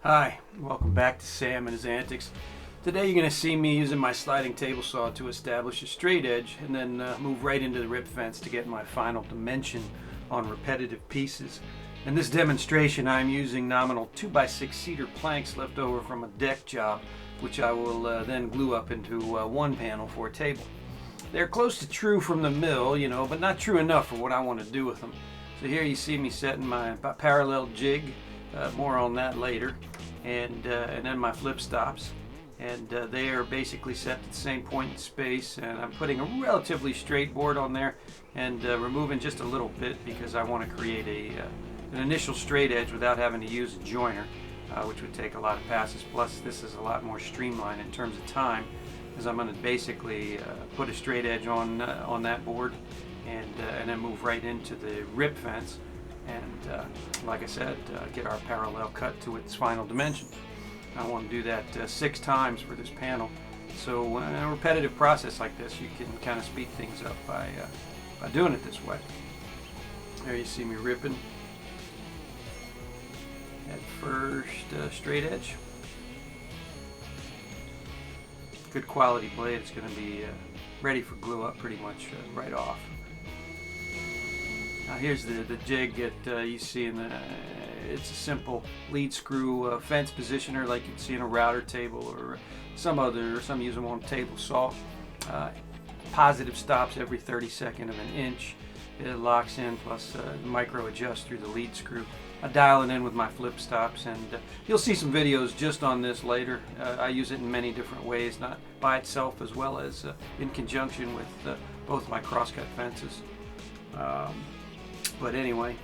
Hi, welcome back to Sam and his antics. Today you're going to see me using my sliding table saw to establish a straight edge and then move right into the rip fence to get my final dimension on repetitive pieces. In this demonstration I'm using nominal 2x6 cedar planks left over from a deck job, which I will then glue up into one panel for a table. They're close to true from the mill, but not true enough for what I want to do with them. So here you see me setting my parallel jig. More on that later, and then my flip stops, and they are basically set at the same point in space, and I'm putting a relatively straight board on there and removing just a little bit because I want to create an initial straight edge without having to use a joiner, which would take a lot of passes. Plus this is a lot more streamlined in terms of time, as I'm going to basically put a straight edge on that board and then move right into the rip fence. And like I said, get our parallel cut to its final dimension. I want to do that 6 times for this panel. So in a repetitive process like this, you can kind of speed things up by doing it this way. There you see me ripping that first straight edge. Good quality blade. It's going to be ready for glue up pretty much right off. Now here's the jig that you see it's a simple lead screw fence positioner like you'd see in a router table or some use them on table saw. Positive stops every 32nd of an inch. It locks in, plus micro adjust through the lead screw. I dial it in with my flip stops, and you'll see some videos just on this later. I use it in many different ways, not by itself as well as in conjunction with both my crosscut fences. But anyway,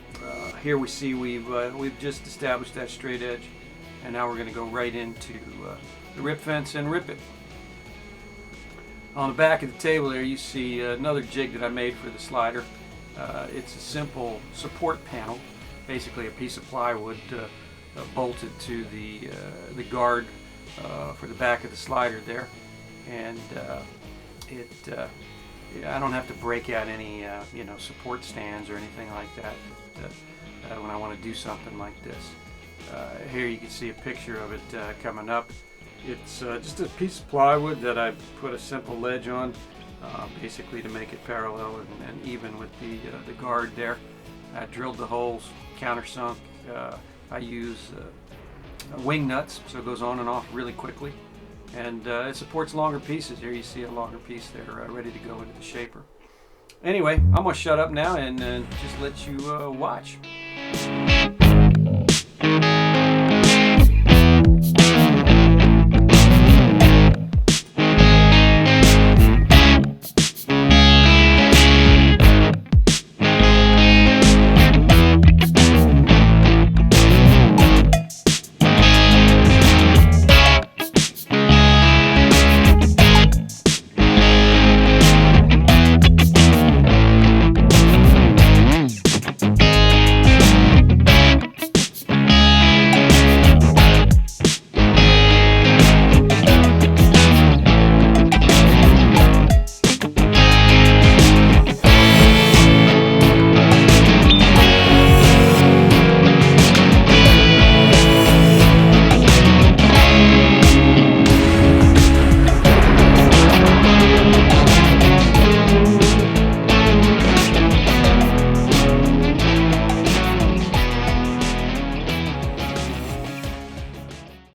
here we see we've just established that straight edge, and now we're going to go right into the rip fence and rip it. On the back of the table there you see another jig that I made for the slider. It's a simple support panel, basically a piece of plywood bolted to the guard for the back of the slider there, and I don't have to break out any support stands or anything like that when I want to do something like this. Here you can see a picture of it coming up. It's just a piece of plywood that I put a simple ledge on, basically to make it parallel and even with the guard there. I drilled the holes, countersunk. I use wing nuts, so it goes on and off really quickly. And it supports longer pieces. Here you see a longer piece there ready to go into the shaper. Anyway, I'm going to shut up now and just let you watch.